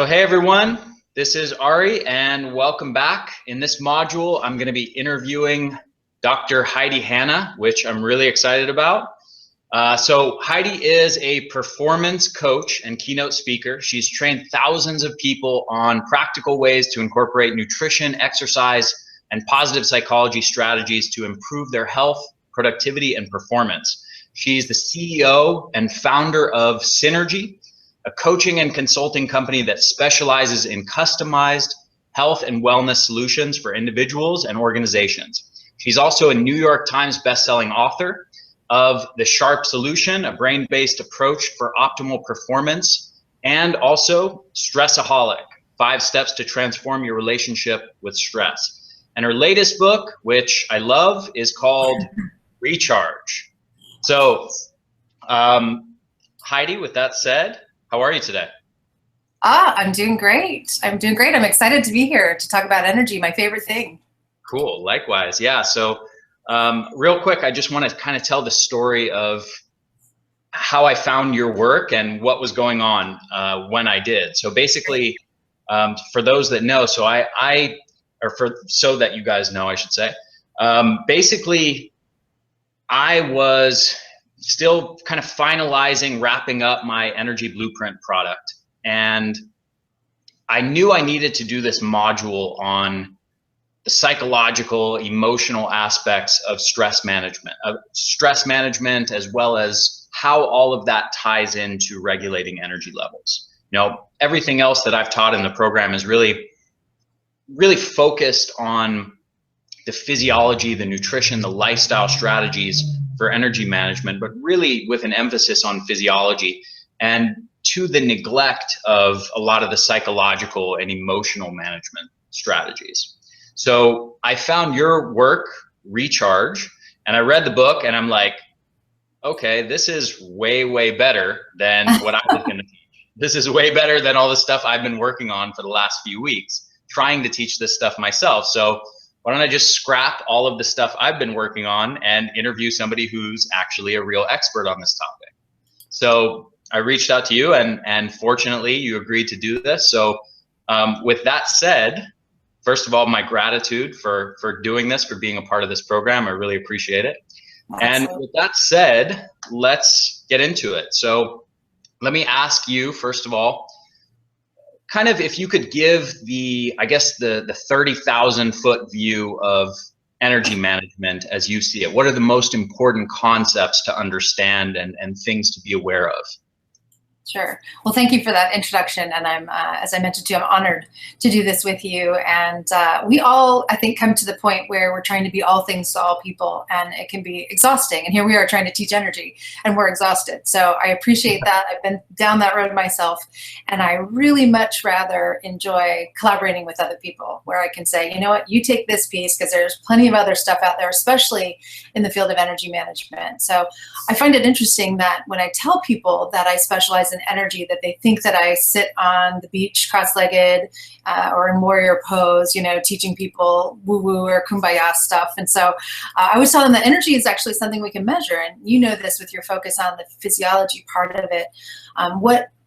So hey everyone, this is Ari and welcome back. In this module, I'm going to be interviewing Dr. Heidi Hanna, which I'm really excited about. So Heidi is a performance coach and keynote speaker. She's trained thousands of people on practical ways to incorporate nutrition, exercise, and positive psychology strategies to improve their health, productivity, and performance. She's the CEO and founder of Synergy, a coaching and consulting company that specializes in customized health and wellness solutions for individuals and organizations. She's also a New York Times bestselling author of The Sharp Solution, a brain-based approach for optimal performance, and also Stressacholic, 5 steps to transform your relationship with stress. And her latest book, which I love, is called Recharge. So, Heidi, with that said, how are you today? I'm doing great. I'm excited to be here to talk about energy, my favorite thing. Cool, likewise. Yeah, so real quick, I just want to kind of tell the story of how I found your work and what was going on when I did. So basically, for those that know, so so that you guys know, I should say, basically, I was still kind of finalizing, wrapping up my energy blueprint product. And I knew I needed to do this module on the psychological, emotional aspects of stress management, as well as how all of that ties into regulating energy levels. You know, everything else that I've taught in the program is really focused on the physiology, the nutrition, the lifestyle strategies for energy management, but really with an emphasis on physiology and to the neglect of a lot of the psychological and emotional management strategies. So I found your work, Recharge, and I read the book and I'm like, okay, this is way, way better than what I was going to teach. This is way better than all the stuff I've been working on for the last few weeks, trying to teach this stuff myself. So why don't I just scrap all of the stuff I've been working on and interview somebody who's actually a real expert on this topic. So I reached out to you and fortunately you agreed to do this. So with that said, first of all, my gratitude for doing this, for being a part of this program. I really appreciate it. Awesome. And with that said, let's get into it. So let me ask you, first of all, kind of if you could give the 30,000 foot view of energy management as you see it. What are the most important concepts to understand and things to be aware of? Sure. Well, thank you for that introduction. And I'm, as I mentioned to you, I'm honored to do this with you. And we all, I think, come to the point where we're trying to be all things to all people, and it can be exhausting. And here we are trying to teach energy, and we're exhausted. So I appreciate that. I've been down that road myself, and I really much rather enjoy collaborating with other people, where I can say, you know what, you take this piece, because there's plenty of other stuff out there, especially in the field of energy management. So I find it interesting that when I tell people that I specialize in energy, that they think that I sit on the beach cross-legged or in warrior pose, you know, teaching people woo-woo or kumbaya stuff. And so I always tell them that energy is actually something we can measure. And you know this with your focus on the physiology part of it.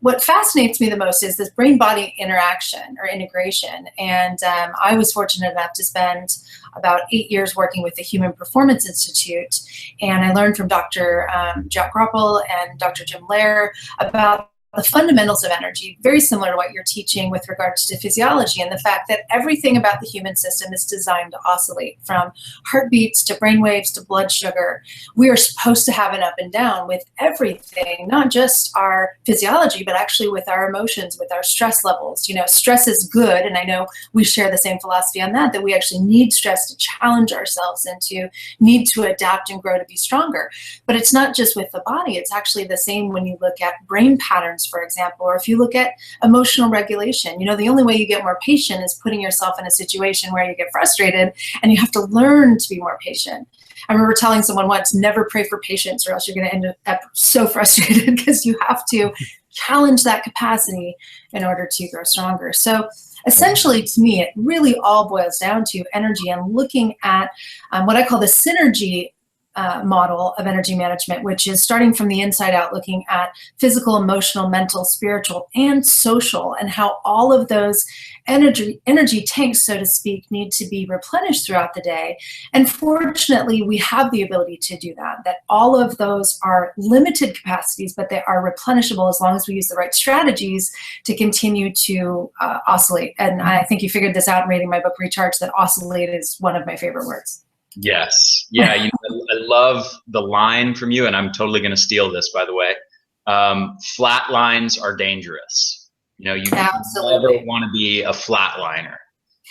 What fascinates me the most is this brain-body interaction or integration. And I was fortunate enough to spend about 8 years working with the Human Performance Institute. And I learned from Dr. Jack Groppel and Dr. Jim Lair about the fundamentals of energy, very similar to what you're teaching with regards to physiology, and the fact that everything about the human system is designed to oscillate, from heartbeats to brainwaves to blood sugar. We are supposed to have an up and down with everything, not just our physiology, but actually with our emotions, with our stress levels. You know, stress is good, and I know we share the same philosophy on that we actually need stress to challenge ourselves and to need to adapt and grow to be stronger. But it's not just with the body, it's actually the same when you look at brain patterns, for example, or if you look at emotional regulation. You know, the only way you get more patient is putting yourself in a situation where you get frustrated, and you have to learn to be more patient. I remember telling someone once, never pray for patience or else you're going to end up so frustrated, because you have to challenge that capacity in order to grow stronger. So essentially, to me, it really all boils down to energy and looking at what I call the synergy model of energy management, which is starting from the inside out, looking at physical, emotional, mental, spiritual, and social, and how all of those energy tanks, so to speak, need to be replenished throughout the day. And fortunately, we have the ability to do that all of those are limited capacities, but they are replenishable as long as we use the right strategies to continue to oscillate. And I think you figured this out in reading my book, Recharge, that oscillate is one of my favorite words. Yes. Yeah. You know, I love the line from you, and I'm totally going to steal this, by the way. Flatlines are dangerous. You know, you never want to be a flatliner.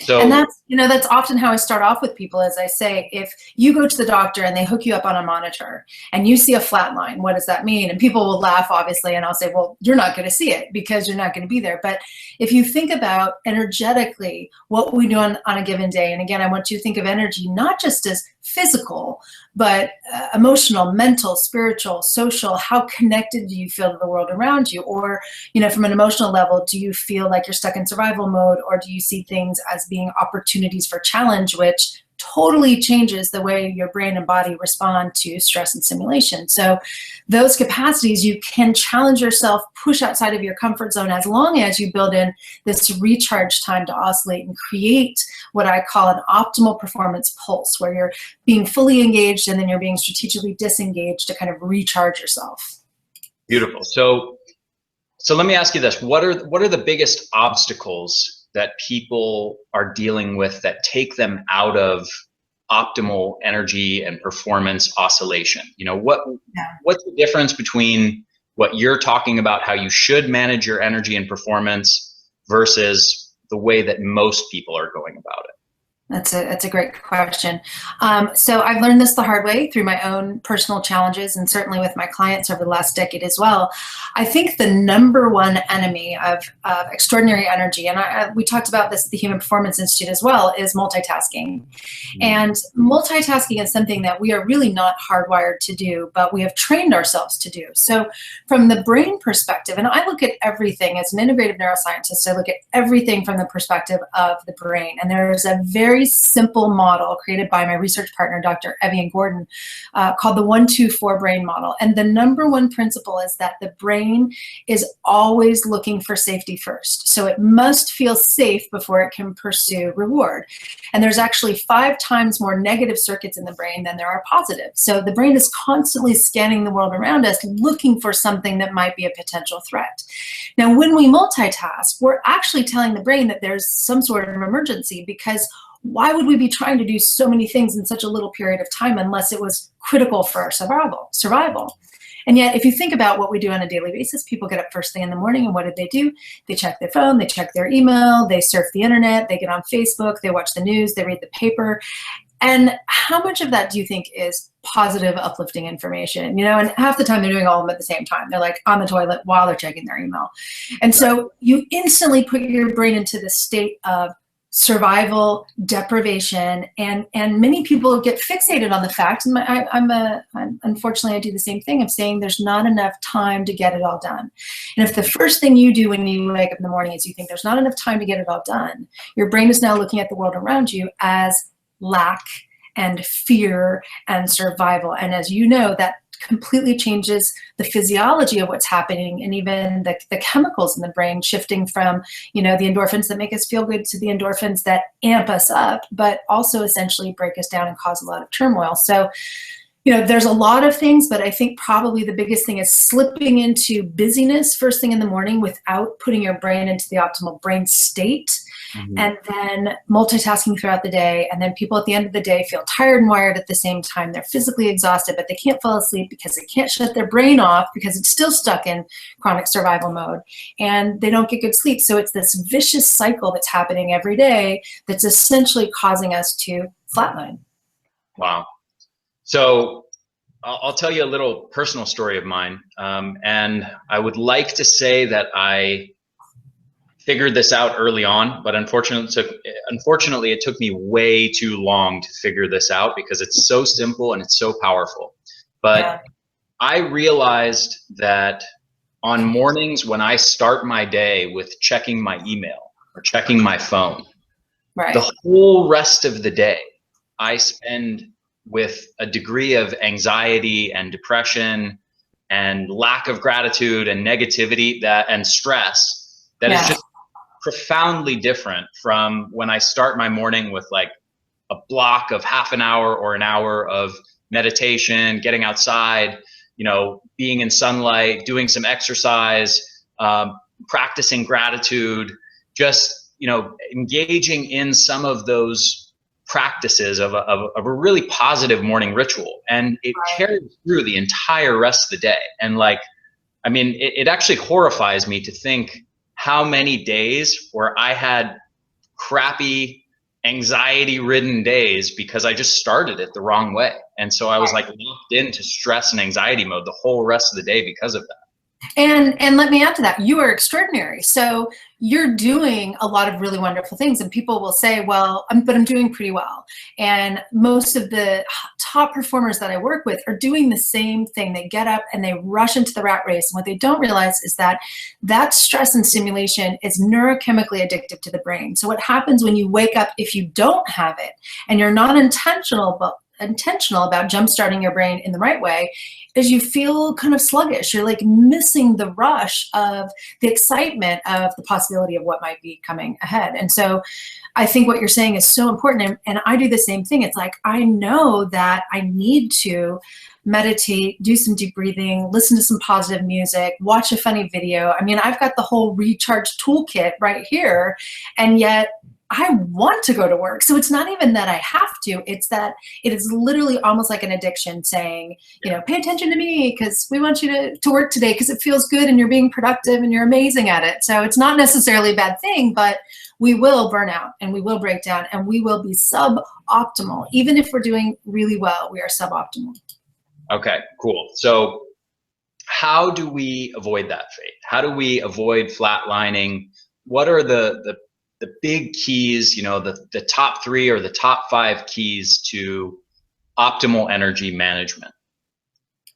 So, and that's often how I start off with people. As I say, if you go to the doctor and they hook you up on a monitor and you see a flat line, what does that mean? And people will laugh, obviously, and I'll say, well, you're not going to see it because you're not going to be there. But if you think about energetically what we do on a given day, and again, I want you to think of energy not just as physical, but emotional, mental, spiritual, social. How connected do you feel to the world around you? Or, you know, from an emotional level, do you feel like you're stuck in survival mode, or do you see things as being opportunities for challenge, which totally changes the way your brain and body respond to stress and stimulation? So those capacities, you can challenge yourself, push outside of your comfort zone, as long as you build in this recharge time to oscillate and create what I call an optimal performance pulse, where you're being fully engaged and then you're being strategically disengaged to kind of recharge yourself. Beautiful. So let me ask you this. What are the biggest obstacles that people are dealing with that take them out of optimal energy and performance oscillation? You know, what's the difference between what you're talking about, how you should manage your energy and performance, versus the way that most people are going about it? That's a great question. So I've learned this the hard way through my own personal challenges, and certainly with my clients over the last decade as well. I think the number one enemy of extraordinary energy, and we talked about this at the Human Performance Institute as well, is multitasking. And multitasking is something that we are really not hardwired to do, but we have trained ourselves to do. So from the brain perspective, and I look at everything as an integrative neuroscientist, I look at everything from the perspective of the brain. And there's a very simple model created by my research partner, Dr. Evian Gordon, called the 1-2-4 brain model. And the number one principle is that the brain is always looking for safety first. So it must feel safe before it can pursue reward. And there's actually 5 times more negative circuits in the brain than there are positive. So the brain is constantly scanning the world around us, looking for something that might be a potential threat. Now, when we multitask, we're actually telling the brain that there's some sort of emergency, because why would we be trying to do so many things in such a little period of time unless it was critical for our survival? And yet, if you think about what we do on a daily basis, people get up first thing in the morning, and what do? They check their phone, they check their email, they surf the internet, they get on Facebook, they watch the news, they read the paper. And how much of that do you think is positive, uplifting information? You know, and half the time they're doing all of them at the same time. They're like on the toilet while they're checking their email. And so you instantly put your brain into this state of survival, deprivation, and many people get fixated on the fact, and unfortunately I do the same thing, of saying there's not enough time to get it all done. And if the first thing you do when you wake up in the morning is you think there's not enough time to get it all done, your brain is now looking at the world around you as lack and fear and survival. And as you know, that completely changes the physiology of what's happening, and even the chemicals in the brain, shifting from, you know, the endorphins that make us feel good to the endorphins that amp us up, but also essentially break us down and cause a lot of turmoil. So, you know, there's a lot of things, but I think probably the biggest thing is slipping into busyness first thing in the morning without putting your brain into the optimal brain state. And then multitasking throughout the day, and then people at the end of the day feel tired and wired at the same time. They're physically exhausted, but they can't fall asleep because they can't shut their brain off because it's still stuck in chronic survival mode, and they don't get good sleep. So it's this vicious cycle that's happening every day that's essentially causing us to flatline. Wow. So I'll tell you a little personal story of mine, and I would like to say that I figured this out early on, but unfortunately it took me way too long to figure this out, because it's so simple and it's so powerful. But I realized that on mornings when I start my day with checking my email or checking my phone, the whole rest of the day I spend with a degree of anxiety and depression and lack of gratitude and negativity and stress that is just profoundly different from when I start my morning with like a block of half an hour or an hour of meditation, getting outside, being in sunlight, doing some exercise, practicing gratitude, just, engaging in some of those practices of a really positive morning ritual. And it carries through the entire rest of the day. And it actually horrifies me to think how many days where I had crappy, anxiety-ridden days because I just started it the wrong way. And so I was like locked into stress and anxiety mode the whole rest of the day because of that. And let me add to that, you are extraordinary. So you're doing a lot of really wonderful things, and people will say, well, but I'm doing pretty well. And most of the top performers that I work with are doing the same thing. They get up and they rush into the rat race. And what they don't realize is that that stress and stimulation is neurochemically addictive to the brain. So what happens when you wake up, if you don't have it and you're not intentional about jumpstarting your brain in the right way, is you feel kind of sluggish. You're like missing the rush of the excitement of the possibility of what might be coming ahead. And so I think what you're saying is so important. And I do the same thing. It's like, I know that I need to meditate, do some deep breathing, listen to some positive music, watch a funny video. I mean, I've got the whole recharge toolkit right here, and yet I want to go to work. So it's not even that I have to, it's that it is literally almost like an addiction saying, pay attention to me because we want you to work today because it feels good and you're being productive and you're amazing at it. So it's not necessarily a bad thing, but we will burn out and we will break down and we will be suboptimal. Even if we're doing really well, we are suboptimal. Okay, cool. So how do we avoid that fate? How do we avoid flatlining? What are the big keys, the top 3 or the top 5 keys to optimal energy management?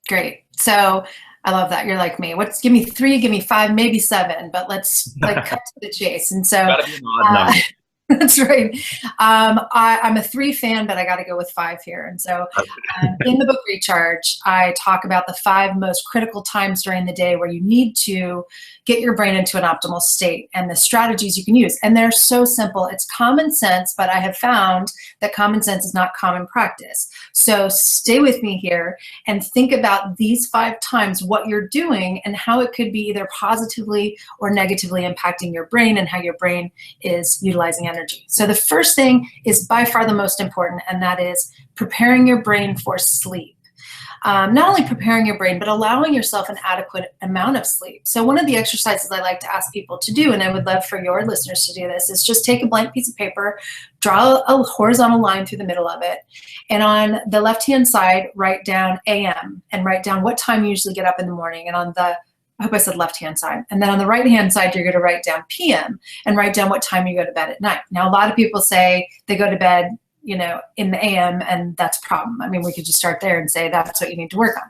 Great. So I love that. You're like me. Give me 3, give me 5, maybe 7, but let's cut to the chase. And so gotta be an odd number. That's right. I'm a 3 fan, but I got to go with 5 here. And so in the book Recharge, I talk about the 5 most critical times during the day where you need to get your brain into an optimal state and the strategies you can use. And they're so simple. It's common sense, but I have found that common sense is not common practice. So stay with me here and think about these 5 times what you're doing and how it could be either positively or negatively impacting your brain and how your brain is utilizing energy. So the first thing is by far the most important, and that is preparing your brain for sleep. Not only preparing your brain, but allowing yourself an adequate amount of sleep. So one of the exercises I like to ask people to do, and I would love for your listeners to do this, is just take a blank piece of paper, draw a horizontal line through the middle of it, and on the left-hand side, write down AM, and write down what time you usually get up in the morning, and on the I hope I said left-hand side. And then on the right-hand side, you're going to write down PM and write down what time you go to bed at night. Now, a lot of people say they go to bed, in the AM, and that's a problem. I mean, we could just start there and say that's what you need to work on.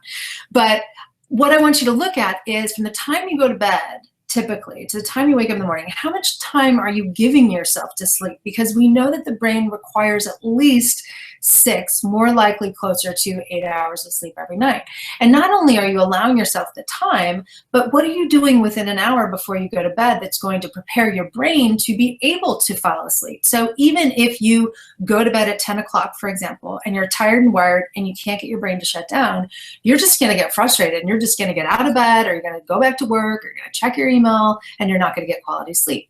But what I want you to look at is from the time you go to bed, typically, to the time you wake up in the morning, how much time are you giving yourself to sleep? Because we know that the brain requires at least 6, more likely closer to 8 hours of sleep every night. And not only are you allowing yourself the time, but what are you doing within an hour before you go to bed that's going to prepare your brain to be able to fall asleep? So even if you go to bed at 10 o'clock, for example, and you're tired and wired and you can't get your brain to shut down, you're just going to get frustrated and you're just going to get out of bed, or you're going to go back to work, or you're going to check your email, and you're not going to get quality sleep.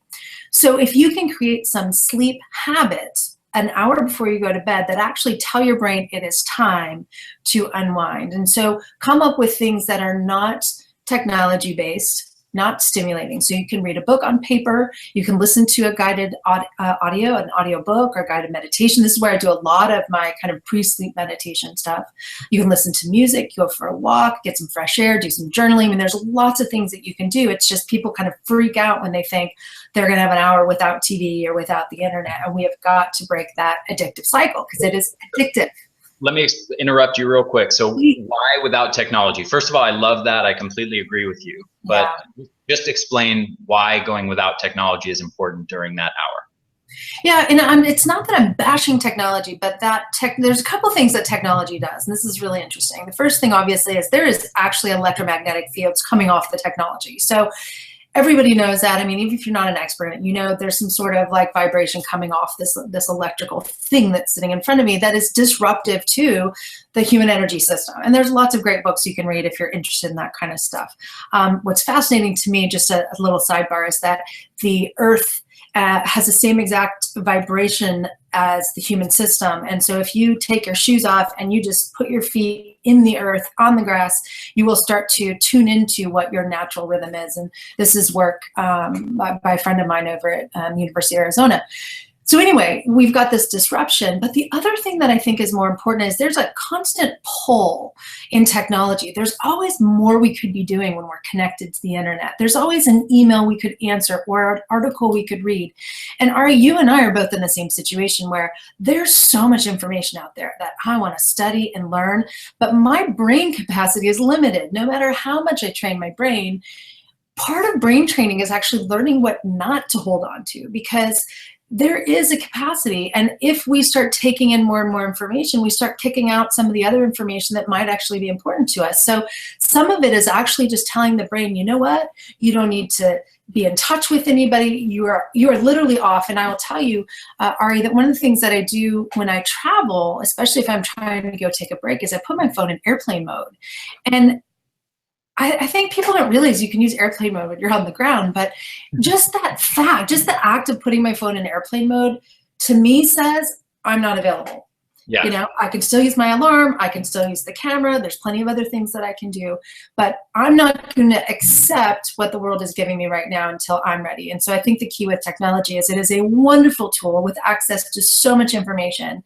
So if you can create some sleep habits an hour before you go to bed that actually tell your brain it is time to unwind. And so come up with things that are not technology based, not stimulating. So you can read a book on paper, you can listen to a guided audio, an audio book, or guided meditation. This is where I do a lot of my kind of pre-sleep meditation stuff. You can listen to music, go for a walk, get some fresh air, do some journaling. I mean, there's lots of things that you can do. It's just people kind of freak out when they think they're going to have an hour without TV or without the internet. And we have got to break that addictive cycle because it is addictive. Let me interrupt you real quick. So why without technology? First of all, I love that. I completely agree with you. But just explain why going without technology is important during that hour. Yeah, and it's not that I'm bashing technology, but there's a couple things that technology does, and this is really interesting. The first thing, obviously, is there is actually electromagnetic fields coming off the technology. So everybody knows that. I mean, even if you're not an expert, you know there's some sort of like vibration coming off this electrical thing that's sitting in front of me that is disruptive to the human energy system. And there's lots of great books you can read if you're interested in that kind of stuff. What's fascinating to me, just a little sidebar, is that the Earth has the same exact vibration as the human system. And so if you take your shoes off and you just put your feet in the earth on the grass, you will start to tune into what your natural rhythm is. And this is work by a friend of mine over at University of Arizona. So anyway, we've got this disruption, but the other thing that I think is more important is there's a constant pull in technology. There's always more we could be doing when we're connected to the internet. There's always an email we could answer or an article we could read. And Ari, you and I are both in the same situation where there's so much information out there that I want to study and learn, but my brain capacity is limited. No matter how much I train my brain, part of brain training is actually learning what not to hold on to, because there is a capacity, and if we start taking in more and more information, we start kicking out some of the other information that might actually be important to us. So some of it is actually just telling the brain, you know what, you don't need to be in touch with anybody. You are literally off. And I will tell you, Ari, that one of the things that I do when I travel, especially if I'm trying to go take a break, is I put my phone in airplane mode. And I think people don't realize you can use airplane mode when you're on the ground, but just that fact, just the act of putting my phone in airplane mode, to me says I'm not available. Yeah. You know, I can still use my alarm, I can still use the camera, there's plenty of other things that I can do, but I'm not going to accept what the world is giving me right now until I'm ready. And so I think the key with technology is it is a wonderful tool with access to so much information,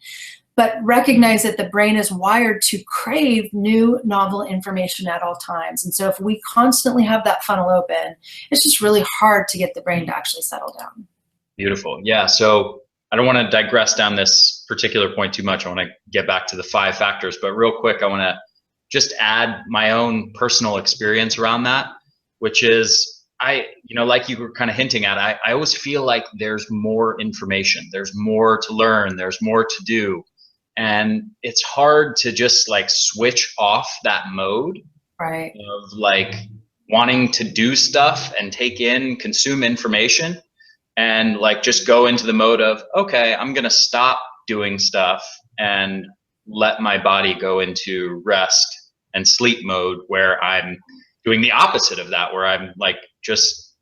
but recognize that the brain is wired to crave new, novel information at all times. And so if we constantly have that funnel open, it's just really hard to get the brain to actually settle down. Beautiful. Yeah. So I don't want to digress down this particular point too much. I want to get back to the 5 factors, but real quick, I want to just add my own personal experience around that, which is like you were kind of hinting at, I always feel like there's more information, there's more to learn, there's more to do. And it's hard to just like switch off that mode, right, of like wanting to do stuff and take in, consume information, and like just go into the mode of, okay, I'm going to stop doing stuff and let my body go into rest and sleep mode, where I'm doing the opposite of that, where I'm like just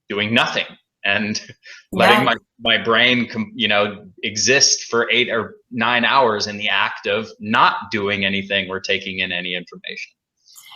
doing nothing and letting my brain exist for 8 or 9 hours in the act of not doing anything or taking in any information.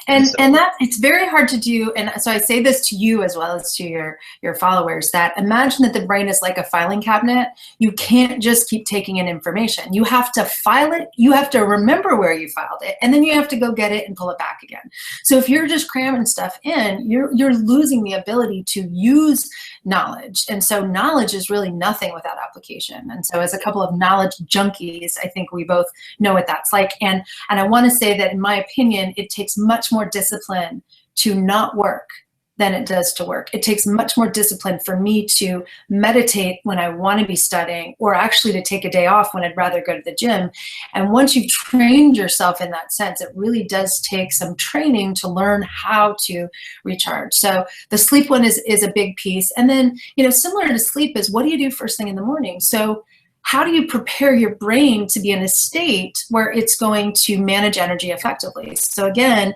And that it's very hard to do. And so I say this to you as well as to your followers, that imagine that the brain is like a filing cabinet. You can't just keep taking in information. You have to file it. You have to remember where you filed it, and then you have to go get it and pull it back again. So if you're just cramming stuff in, you're losing the ability to use knowledge. And so knowledge is really nothing without application. And so as a couple of knowledge junkies, I think we both know what that's like. And I want to say that in my opinion, it takes much more discipline to not work than it does to work. It takes much more discipline for me to meditate when I want to be studying, or actually to take a day off when I'd rather go to the gym. And once you've trained yourself in that sense, it really does take some training to learn how to recharge. So the sleep one is a big piece. And then, similar to sleep is, what do you do first thing in the morning? So how do you prepare your brain to be in a state where it's going to manage energy effectively? So again,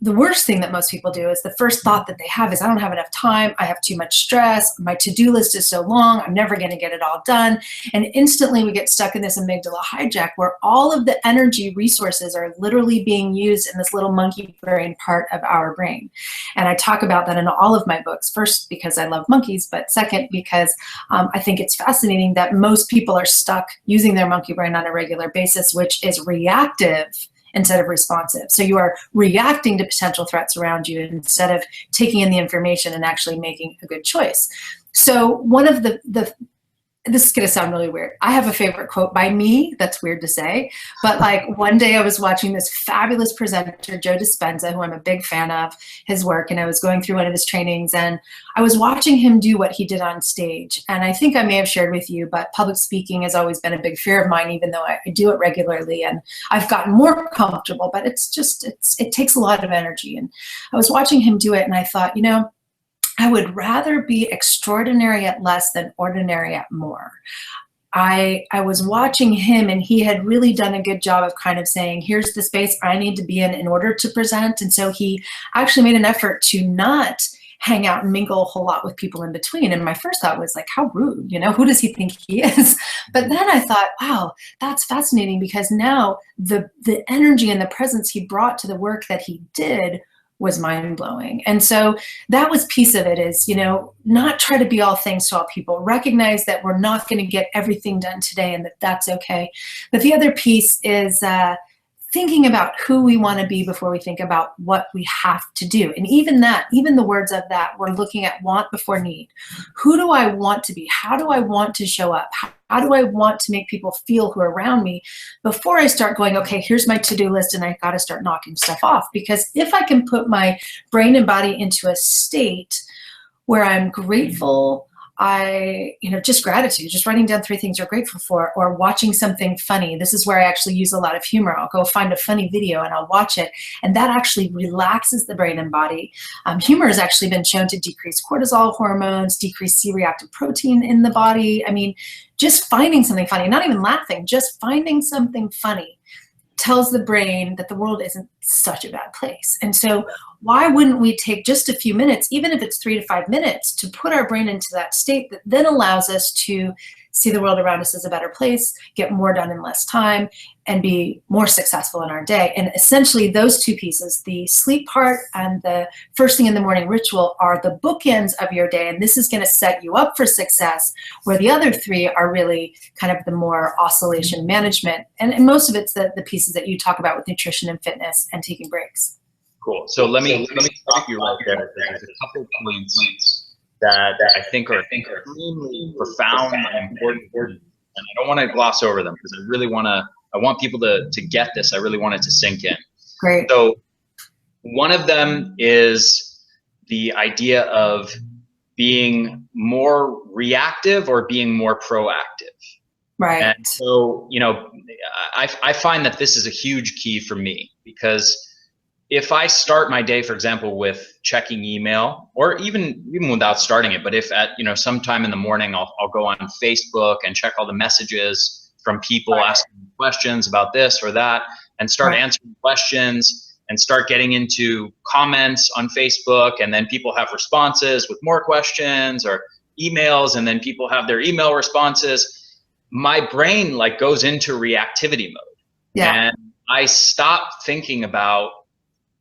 the worst thing that most people do is the first thought that they have is, I don't have enough time, I have too much stress, my to-do list is so long, I'm never going to get it all done. And instantly we get stuck in this amygdala hijack where all of the energy resources are literally being used in this little monkey brain part of our brain. And I talk about that in all of my books, first because I love monkeys, but second because I think it's fascinating that most people are stuck using their monkey brain on a regular basis, which is reactive instead of responsive. So you are reacting to potential threats around you instead of taking in the information and actually making a good choice. So one of the this is going to sound really weird. I have a favorite quote by me. That's weird to say. But like one day I was watching this fabulous presenter, Joe Dispenza, who I'm a big fan of his work. And I was going through one of his trainings and I was watching him do what he did on stage. And I think I may have shared with you, but public speaking has always been a big fear of mine, even though I do it regularly. And I've gotten more comfortable, but it takes a lot of energy. And I was watching him do it and I thought, I would rather be extraordinary at less than ordinary at more. I was watching him and he had really done a good job of kind of saying, here's the space I need to be in order to present. And so he actually made an effort to not hang out and mingle a whole lot with people in between. And my first thought was like, how rude, who does he think he is? But then I thought, wow, that's fascinating, because now the energy and the presence he brought to the work that he did was mind-blowing. And so that was piece of it, is, not try to be all things to all people. Recognize that we're not going to get everything done today and that's okay. But the other piece is thinking about who we want to be before we think about what we have to do. And even the words of that, we're looking at want before need. Who do I want to be? How do I want to show up? How do I want to make people feel who are around me before I start going, okay, here's my to-do list and I got to start knocking stuff off? Because if I can put my brain and body into a state where I'm grateful, just gratitude, just writing down 3 things you're grateful for, or watching something funny. This is where I actually use a lot of humor. I'll go find a funny video and I'll watch it. And that actually relaxes the brain and body. Humor has actually been shown to decrease cortisol hormones, decrease C-reactive protein in the body. I mean, just finding something funny, not even laughing, just finding something funny tells the brain that the world isn't such a bad place. And so why wouldn't we take just a few minutes, even if it's 3 to 5 minutes, to put our brain into that state that then allows us to see the world around us as a better place, get more done in less time, and be more successful in our day. And essentially those 2 pieces, the sleep part and the first thing in the morning ritual, are the bookends of your day. And this is going to set you up for success, where the other 3 are really kind of the more oscillation management. And most of it's the pieces that you talk about with nutrition and fitness and taking breaks. Cool. So let me stop you right there. There's a couple of points that I think are extremely profound and important, and I don't want to gloss over them, because I want people to get this. I really want it to sink in. Great. So one of them is the idea of being more reactive or being more proactive. Right. And so, I find that this is a huge key for me, because if I start my day, for example, with checking email, or even without starting it, but if at sometime in the morning I'll go on Facebook and check all the messages from people asking questions about this or that, and start answering questions and start getting into comments on Facebook, and then people have responses with more questions, or emails, and then people have their email responses, my brain goes into reactivity mode. Yeah. And I stop thinking about,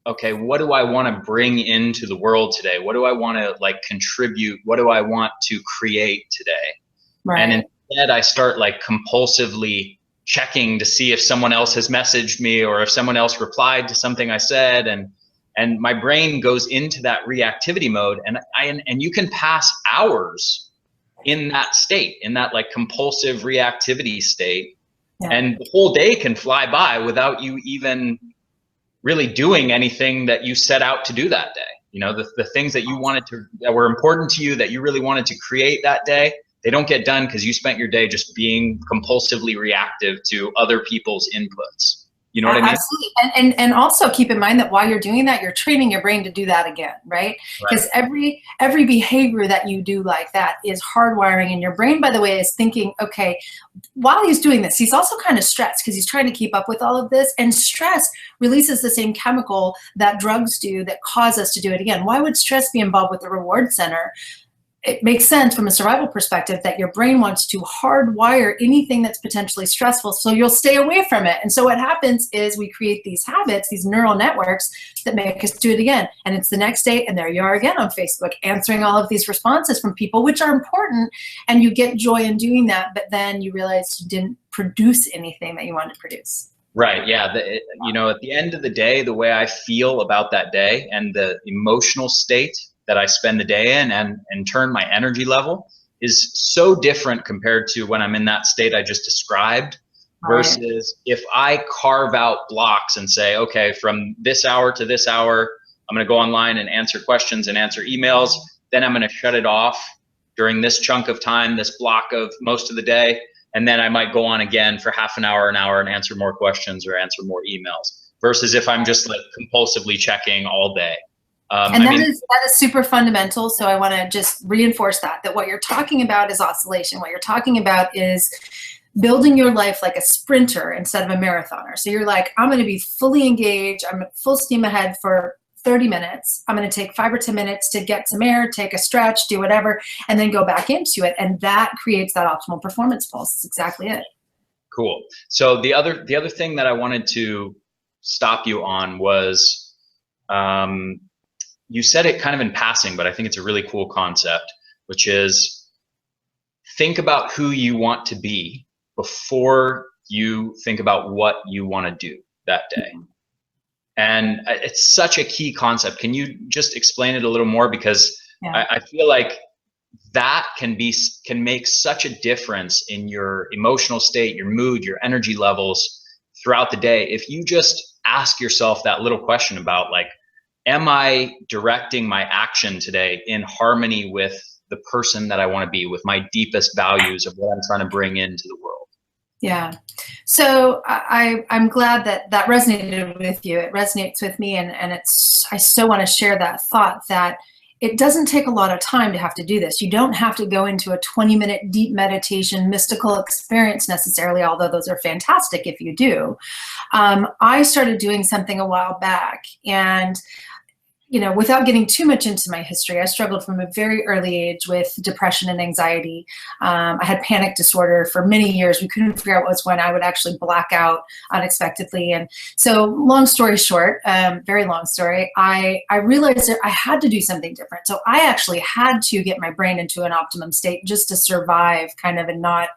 okay, what do I want to bring into the world today? What do I want to contribute? What do I want to create today? Right. And instead I start compulsively checking to see if someone else has messaged me, or if someone else replied to something I said, and my brain goes into that reactivity mode, and you can pass hours in that state, in that compulsive reactivity state. Yeah. And the whole day can fly by without you even really doing anything that you set out to do that day. The things that that were important to you, that you really wanted to create that day, they don't get done because you spent your day just being compulsively reactive to other people's inputs. You know what I mean? Absolutely. And also keep in mind that while you're doing that, you're training your brain to do that again, right? Because every behavior that you do like that is hardwiring, and your brain, by the way, is thinking, okay, while he's doing this, he's also kind of stressed because he's trying to keep up with all of this. And stress releases the same chemical that drugs do that cause us to do it again. Why would stress be involved with the reward center? It makes sense from a survival perspective that your brain wants to hardwire anything that's potentially stressful, so you'll stay away from it. And so what happens is we create these habits, these neural networks that make us do it again. And it's the next day, and there you are again on Facebook, answering all of these responses from people, which are important, and you get joy in doing that, but then you realize you didn't produce anything that you wanted to produce. Right. Yeah. At the end of the day, the way I feel about that day and the emotional state that I spend the day in, and in turn my energy level, is so different compared to when I'm in that state I just described, versus if I carve out blocks and say, okay, from this hour to this hour, I'm going to go online and answer questions and answer emails. Then I'm going to shut it off during this chunk of time, this block of most of the day. And then I might go on again for half an hour, and answer more questions or answer more emails, versus if I'm just like compulsively checking all day. And that is super fundamental. So I want to just reinforce that what you're talking about is oscillation. What you're talking about is building your life like a sprinter instead of a marathoner. So you're like, I'm going to be fully engaged. I'm full steam ahead for 30 minutes. I'm going to take 5 or 10 minutes to get some air, take a stretch, do whatever, and then go back into it. And that creates that optimal performance pulse. That's exactly it. Cool. So the other thing that I wanted to stop you on was, you said it kind of in passing, but I think it's a really cool concept, which is think about who you want to be before you think about what you want to do that day. And it's such a key concept. Can you just explain it a little more? Because I feel like that can make such a difference in your emotional state, your mood, your energy levels throughout the day. If you just ask yourself that little question about, like, am I directing my action today in harmony with the person that I want to be, with my deepest values of what I'm trying to bring into the world? Yeah. So I'm glad that resonated with you. It resonates with me, and I so want to share that thought that it doesn't take a lot of time to have to do this. You don't have to go into a 20-minute deep meditation, mystical experience necessarily, although those are fantastic if you do. I started doing something a while back, and without getting too much into my history, I struggled from a very early age with depression and anxiety. I had panic disorder for many years. We couldn't figure out what was when I would actually black out unexpectedly. And so, long story short, very long story, I realized that I had to do something different. So I actually had to get my brain into an optimum state just to survive, kind of, and not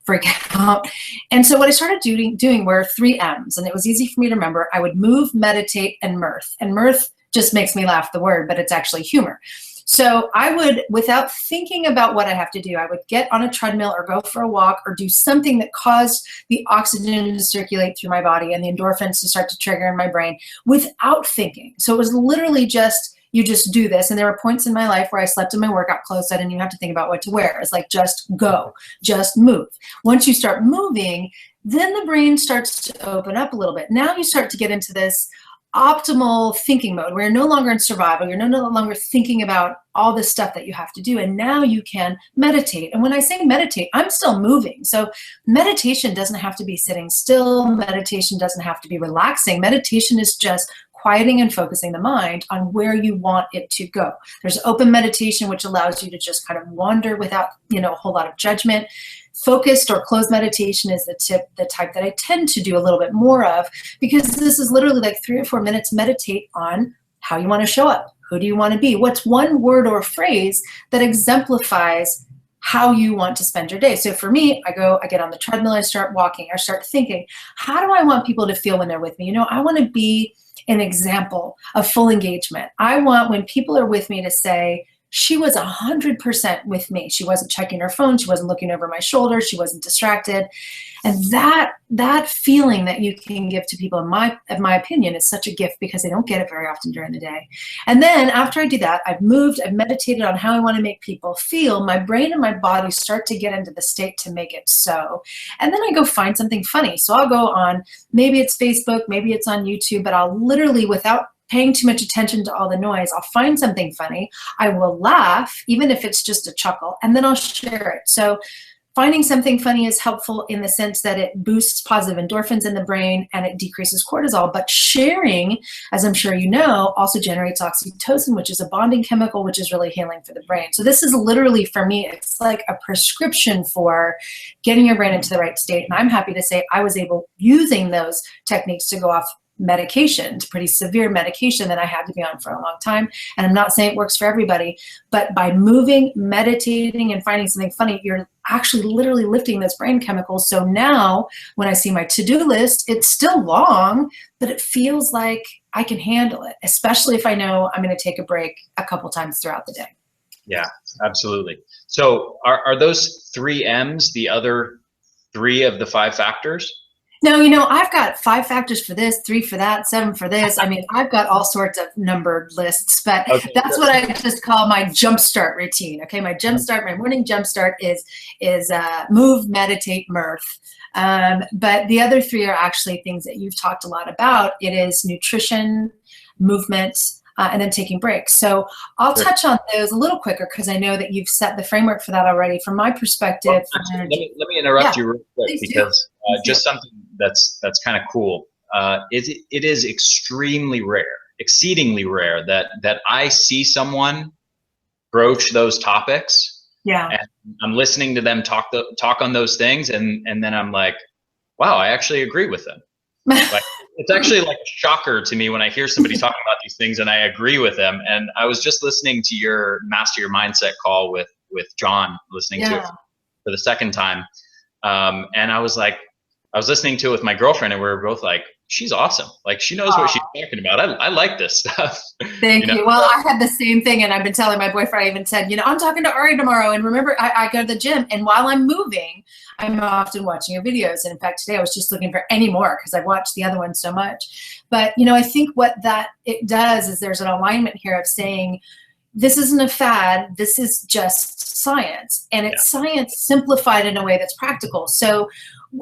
freak out. And so what I started doing were 3 M's, and it was easy for me to remember. I would move, meditate, and mirth. And mirth just makes me laugh, the word, but it's actually humor. So I would, without thinking about what I have to do, I would get on a treadmill or go for a walk or do something that caused the oxygen to circulate through my body and the endorphins to start to trigger in my brain without thinking. So it was literally just, you just do this. And there were points in my life where I slept in my workout clothes. I didn't even have to think about what to wear. It's like, just go, just move. Once you start moving, then the brain starts to open up a little bit. Now you start to get into this optimal thinking mode where you're no longer in survival. You're no longer thinking about all this stuff that you have to do. And now you can meditate. And when I say meditate, I'm still moving. So meditation doesn't have to be sitting still. Meditation doesn't have to be relaxing. Meditation is just quieting and focusing the mind on where you want it to go. There's open meditation, which allows you to just kind of wander without, a whole lot of judgment. Focused or closed meditation is the type that I tend to do a little bit more of, because this is literally like 3 or 4 minutes. Meditate on how you want to show up. Who do you want to be? What's one word or phrase that exemplifies how you want to spend your day? So for me, I get on the treadmill, I start walking, I start thinking, how do I want people to feel when they're with me? I want to be an example of full engagement. I want, when people are with me, to say, she was 100% with me. She wasn't checking her phone. She wasn't looking over my shoulder. She wasn't distracted. And that feeling that you can give to people, in my opinion, is such a gift, because they don't get it very often during the day. And then after I do that, I've moved, I've meditated on how I want to make people feel. My brain and my body start to get into the state to make it so. And then I go find something funny. So I'll go on, maybe it's Facebook, maybe it's on YouTube, but I'll literally, without paying too much attention to all the noise, I'll find something funny. I will laugh, even if it's just a chuckle, and then I'll share it. So finding something funny is helpful in the sense that it boosts positive endorphins in the brain and it decreases cortisol. But sharing, as I'm sure you know, also generates oxytocin, which is a bonding chemical, which is really healing for the brain. So this is literally, for me, it's like a prescription for getting your brain into the right state. And I'm happy to say I was able, using those techniques, to go off medication, pretty severe medication that I had to be on for a long time. And I'm not saying it works for everybody, but by moving, meditating, and finding something funny, you're actually literally lifting those brain chemicals. So now when I see my to-do list, it's still long, but it feels like I can handle it, especially if I know I'm going to take a break a couple times throughout the day. Yeah, absolutely. So are those 3 M's the other 3 of the 5 factors? No, I've got 5 factors for this, 3 for that, 7 for this. I mean, I've got all sorts of numbered lists, but Okay, that's what I just call my jumpstart routine. Okay, my morning jumpstart is move, meditate, mirth. But the other 3 are actually things that you've talked a lot about. It is nutrition, movement, and then taking breaks. So I'll touch on those a little quicker because I know that you've set the framework for that already. From my perspective, well, actually, let me interrupt you real quick because just something that's kind of cool. It is extremely rare, exceedingly rare that I see someone broach those topics. Yeah. And I'm listening to them talk on those things, and then I'm like, wow, I actually agree with them. Like, it's actually like a shocker to me when I hear somebody talking about these things and I agree with them. And I was just listening to your Master Your Mindset call with John, listening to it for the second time. And I was listening to it with my girlfriend, and we were both like, she's awesome. Like, she knows what she's talking about. I like this stuff. Thank you. Well, I had the same thing, and I've been telling my boyfriend, I even said, I'm talking to Ari tomorrow, and remember, I go to the gym, and while I'm moving, I'm often watching your videos. And in fact, today I was just looking for any more because I've watched the other one so much. But, I think what it does is there's an alignment here of saying, this isn't a fad, this is just science. And it's science simplified in a way that's practical. So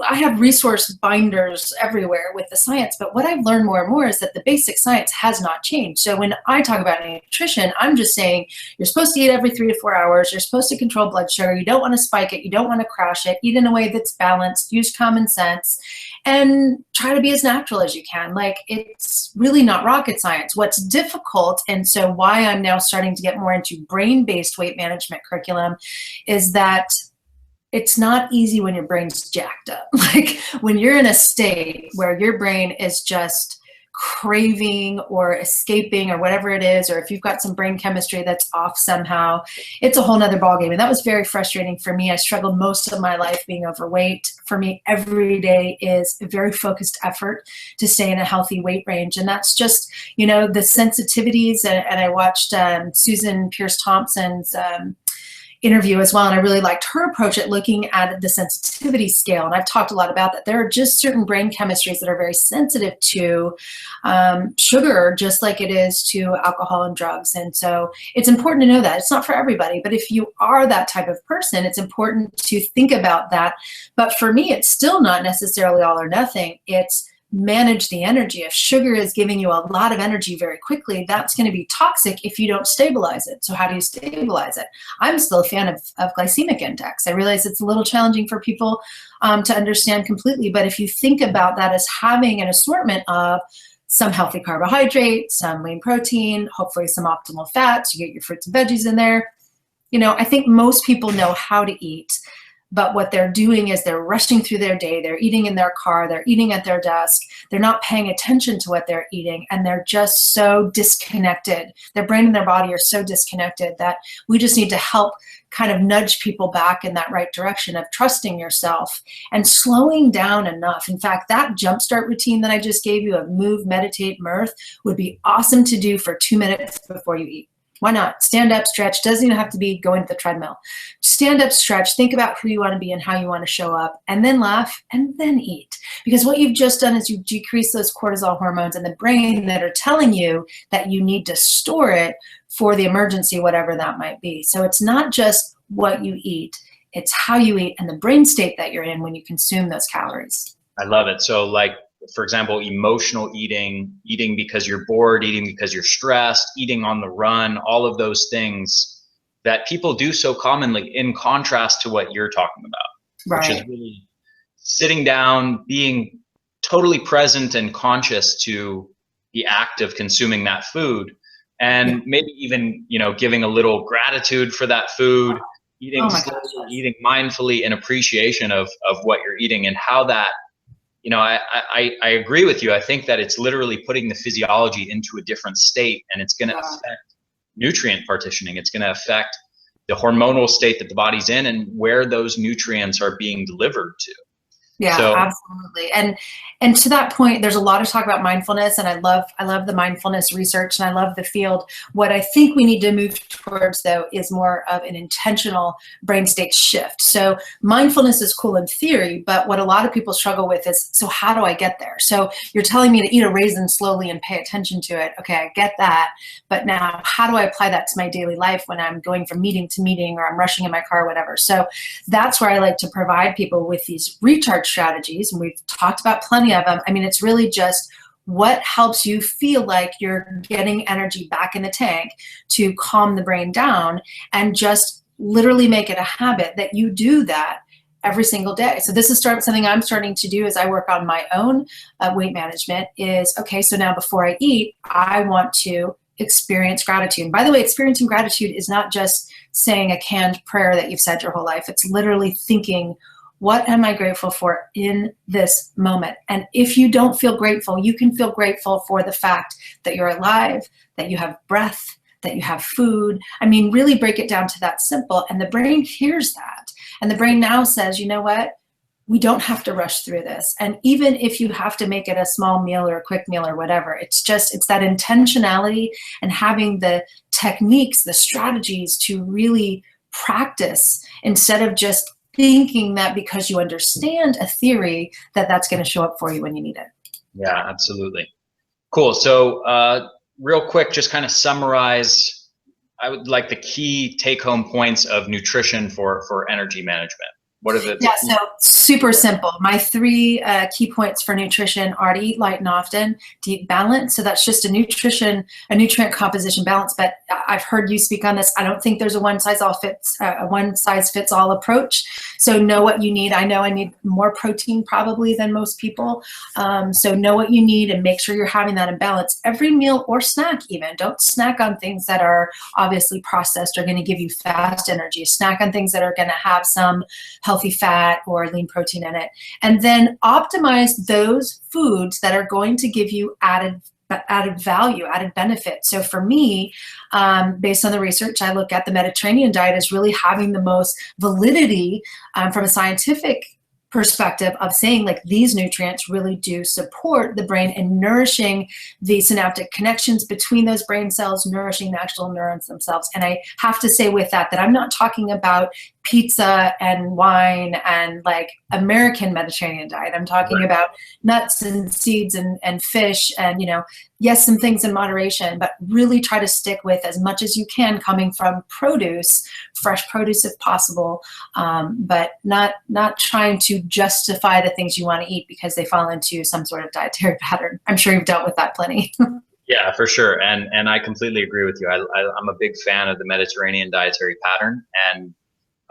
I have resource binders everywhere with the science, but what I've learned more and more is that the basic science has not changed. So when I talk about nutrition, I'm just saying you're supposed to eat every 3 to 4 hours, you're supposed to control blood sugar, you don't want to spike it, you don't want to crash it, eat in a way that's balanced, use common sense, and try to be as natural as you can. Like, it's really not rocket science. What's difficult, and so why I'm now starting to get more into brain-based weight management curriculum, is that it's not easy when your brain's jacked up. Like, when you're in a state where your brain is just craving or escaping or whatever it is, or if you've got some brain chemistry that's off somehow, it's a whole nother ballgame. And that was very frustrating for me. I struggled most of my life being overweight. For me, every day is a very focused effort to stay in a healthy weight range. And that's just, the sensitivities. And I watched Susan Pierce Thompson's interview as well, and I really liked her approach at looking at the sensitivity scale. And I've talked a lot about that. There are just certain brain chemistries that are very sensitive to sugar, just like it is to alcohol and drugs. And so it's important to know that. It's not for everybody, but if you are that type of person, it's important to think about that. But for me, it's still not necessarily all or nothing. It's manage the energy. If sugar is giving you a lot of energy very quickly, that's going to be toxic if you don't stabilize it. So how do you stabilize it? I'm still a fan of glycemic index. I realize it's a little challenging for people to understand completely, but if you think about that as having an assortment of some healthy carbohydrates, some lean protein, hopefully some optimal fats, you get your fruits and veggies in there. I think most people know how to eat. But what they're doing is they're rushing through their day. They're eating in their car. They're eating at their desk. They're not paying attention to what they're eating. And they're just so disconnected. Their brain and their body are so disconnected that we just need to help kind of nudge people back in that right direction of trusting yourself and slowing down enough. In fact, that jumpstart routine that I just gave you of move, meditate, mirth would be awesome to do for 2 minutes before you eat. Why not? Stand up, stretch. Doesn't even have to be going to the treadmill. Stand up, stretch, think about who you want to be and how you want to show up, and then laugh, and then eat. Because what you've just done is you decrease those cortisol hormones in the brain that are telling you that you need to store it for the emergency, whatever that might be. So it's not just what you eat, it's how you eat and the brain state that you're in when you consume those calories. I love it. So, like, for example, emotional eating because you're bored, eating because you're stressed, eating on the run, all of those things that people do so commonly, in contrast to what you're talking about, which is really sitting down, being totally present and conscious to the act of consuming that food, and maybe even, giving a little gratitude for that food, eating slowly, eating mindfully in appreciation of what you're eating, and how that, I agree with you. I think that it's literally putting the physiology into a different state, and it's going to affect nutrient partitioning. It's going to affect the hormonal state that the body's in and where those nutrients are being delivered to. Yeah, So absolutely. And to that point, there's a lot of talk about mindfulness, and I love the mindfulness research, and I love the field. What I think we need to move towards, though, is more of an intentional brain state shift. So mindfulness is cool in theory, but what a lot of people struggle with is, so how do I get there? So you're telling me to eat a raisin slowly and pay attention to it. Okay, I get that. But now how do I apply that to my daily life when I'm going from meeting to meeting, or I'm rushing in my car or whatever? So that's where I like to provide people with these recharge strategies, and we've talked about plenty of them. I mean, it's really just what helps you feel like you're getting energy back in the tank to calm the brain down, and just literally make it a habit that you do that every single day. So this is something I'm starting to do as I work on my own weight management is, okay, so now before I eat, I want to experience gratitude. And by the way, experiencing gratitude is not just saying a canned prayer that you've said your whole life. It's literally thinking, what am I grateful for in this moment? And if you don't feel grateful, you can feel grateful for the fact that you're alive, that you have breath, that you have food. I mean, really break it down to that simple. And the brain hears that. And the brain now says, you know what? We don't have to rush through this. And even if you have to make it a small meal or a quick meal or whatever, it's that intentionality and having the techniques, the strategies to really practice, instead of just thinking that because you understand a theory that that's going to show up for you when you need it. yeah, absolutely. Cool. So real quick, just kind of summarize, I would like the key take-home points of nutrition for energy management. What are the? Yeah, so super simple. My three key points for nutrition are to eat light and often, to eat balanced. So that's just a nutrient composition balance. But I've heard you speak on this. I don't think there's a one size fits all approach. So know what you need. I know I need more protein probably than most people. So know what you need and make sure you're having that in balance every meal or snack even. Don't snack on things that are obviously processed or going to give you fast energy. Snack on things that are going to have some healthy fat or lean protein in it. And then optimize those foods that are going to give you added value, added benefit. So for me, based on the research, I look at the Mediterranean diet as really having the most validity from a scientific perspective of saying, like, these nutrients really do support the brain and nourishing the synaptic connections between those brain cells, nourishing the actual neurons themselves. And I have to say with that I'm not talking about pizza and wine and like American Mediterranean diet. I'm talking about nuts and seeds and fish and, yes, some things in moderation, but really try to stick with as much as you can coming from produce, fresh produce if possible, but not trying to justify the things you want to eat because they fall into some sort of dietary pattern. I'm sure you've dealt with that plenty. Yeah, for sure. And I completely agree with you. I'm a big fan of the Mediterranean dietary pattern, and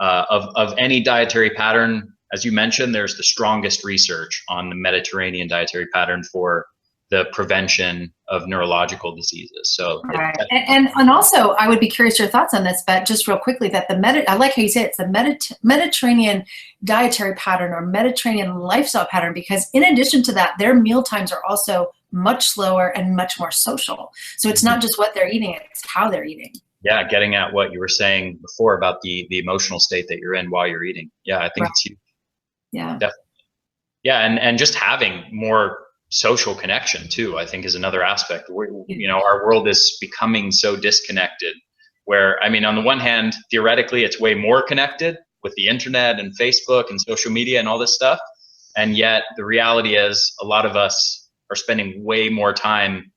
of any dietary pattern, as you mentioned, there's the strongest research on the Mediterranean dietary pattern for the prevention of neurological diseases. So, right. And also, I would be curious your thoughts on this, but just real quickly, that I like how you say it's the Mediterranean dietary pattern or Mediterranean lifestyle pattern, because in addition to that, their meal times are also much slower and much more social. So it's not just what they're eating, it's how they're eating. Yeah, getting at what you were saying before about the emotional state that you're in while you're eating. Yeah, I think it's huge. Yeah. Definitely. Yeah, and just having more social connection too, I think, is another aspect. Our world is becoming so disconnected, where, I mean, on the one hand, theoretically, it's way more connected with the internet and Facebook and social media and all this stuff. And yet the reality is a lot of us are spending way more time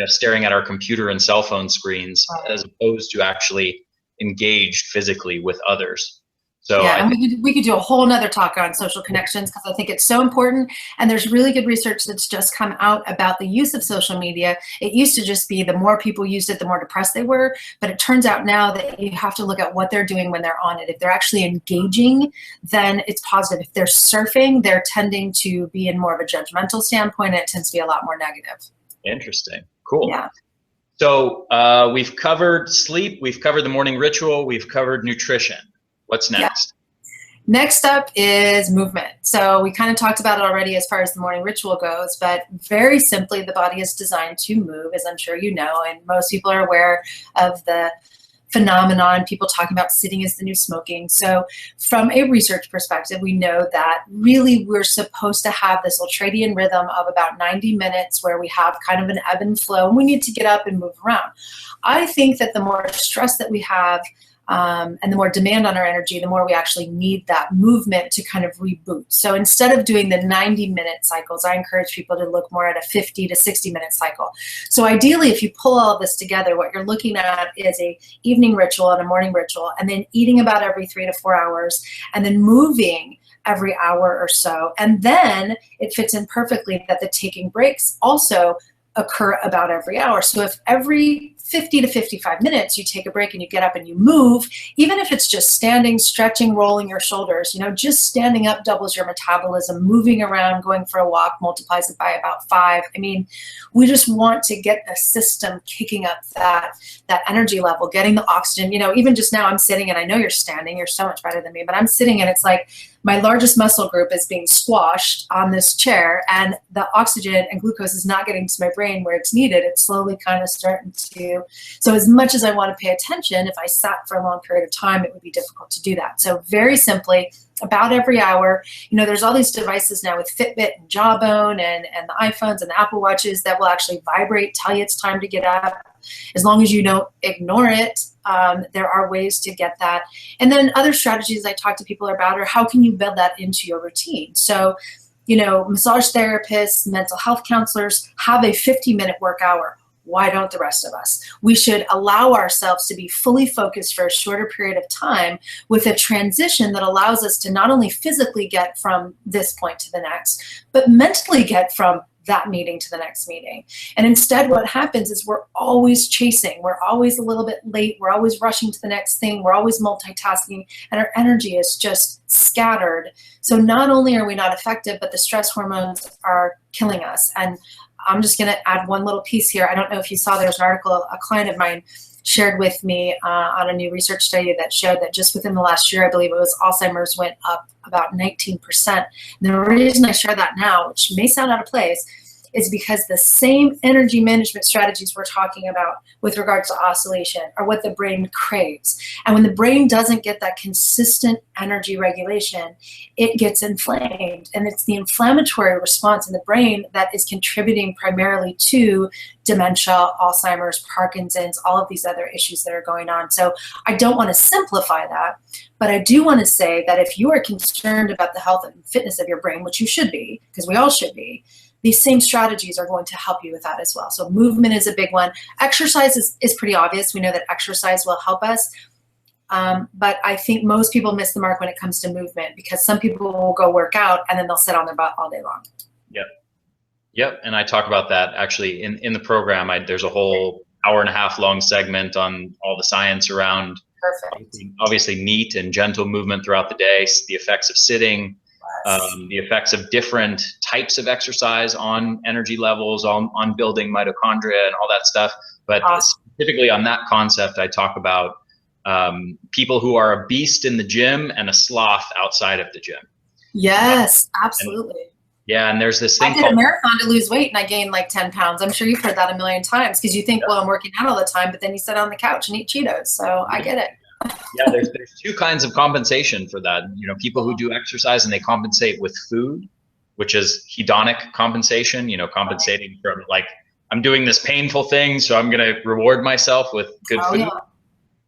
staring at our computer and cell phone screens as opposed to actually engaged physically with others. So yeah, and we could do a whole nother talk on social connections, because I think it's so important. And there's really good research that's just come out about the use of social media. It used to just be the more people used it, the more depressed they were. But it turns out now that you have to look at what they're doing when they're on it. If they're actually engaging, then it's positive. If they're surfing, they're tending to be in more of a judgmental standpoint, and it tends to be a lot more negative. Interesting. Cool. Yeah. So we've covered sleep, we've covered the morning ritual, we've covered nutrition. What's next? Yeah. Next up is movement. So we kind of talked about it already as far as the morning ritual goes, but very simply, the body is designed to move, as I'm sure you know, and most people are aware of the phenomenon, people talking about sitting is the new smoking. So from a research perspective, we know that really we're supposed to have this ultradian rhythm of about 90 minutes where we have kind of an ebb and flow, and we need to get up and move around. I think that the more stress that we have, and the more demand on our energy, the more we actually need that movement to kind of reboot. So instead of doing the 90-minute cycles, I encourage people to look more at a 50 to 60-minute cycle. So ideally, if you pull all of this together, what you're looking at is a evening ritual and a morning ritual, and then eating about every 3 to 4 hours, and then moving every hour or so. And then it fits in perfectly that the taking breaks also occur about every hour. So if every 50 to 55 minutes you take a break and you get up and you move, even if it's just standing, stretching, rolling your shoulders, you know, just standing up doubles your metabolism. Moving around, going for a walk multiplies it by about 5. I mean, we just want to get the system kicking up that energy level, getting the oxygen. You know, even just now I'm sitting, and I know you're standing, you're so much better than me, but I'm sitting and it's like my largest muscle group is being squashed on this chair, and the oxygen and glucose is not getting to my brain where it's needed. It's slowly kind of starting to. So as much as I want to pay attention, if I sat for a long period of time, it would be difficult to do that. So very simply, about every hour, you know, there's all these devices now with Fitbit and Jawbone and the iPhones and the Apple Watches that will actually vibrate, tell you it's time to get up. As long as you don't ignore it, there are ways to get that. And then other strategies I talk to people about are how can you build that into your routine? So, you know, massage therapists, mental health counselors have a 50-minute work hour. Why don't the rest of us? We should allow ourselves to be fully focused for a shorter period of time with a transition that allows us to not only physically get from this point to the next, but mentally get from that meeting to the next meeting. And instead what happens is we're always chasing, we're always a little bit late, we're always rushing to the next thing, we're always multitasking, and our energy is just scattered. So not only are we not effective, but the stress hormones are killing us. And I'm just going to add one little piece here. I don't know if you saw, there's an article a client of mine shared with me on a new research study that showed that just within the last year, I believe it was, Alzheimer's went up about 19%. And the reason I share that now, which may sound out of place, is because the same energy management strategies we're talking about with regards to oscillation are what the brain craves. And when the brain doesn't get that consistent energy regulation, it gets inflamed. And it's the inflammatory response in the brain that is contributing primarily to dementia, Alzheimer's, Parkinson's, all of these other issues that are going on. So I don't want to simplify that, but I do want to say that if you are concerned about the health and fitness of your brain, which you should be, because we all should be, these same strategies are going to help you with that as well. So movement is a big one. Exercise is pretty obvious. We know that exercise will help us. But I think most people miss the mark when it comes to movement, because some people will go work out and then they'll sit on their butt all day long. Yep. And I talk about that actually in the program. There's a whole hour-and-a-half long segment on all the science around obviously neat and gentle movement throughout the day, the effects of sitting, the effects of different types of exercise on energy levels, on building mitochondria and all that stuff. But specifically on that concept, I talk about people who are a beast in the gym and a sloth outside of the gym. Yes, absolutely. And there's this thing I did a marathon to lose weight and I gained like 10 pounds. I'm sure you've heard that a million times, because you think, well, I'm working out all the time, but then you sit on the couch and eat Cheetos. So I get it. There's two kinds of compensation for that. You know, people who do exercise and they compensate with food, which is hedonic compensation, you know, compensating from like, I'm doing this painful thing, so I'm going to reward myself with good food. Yeah.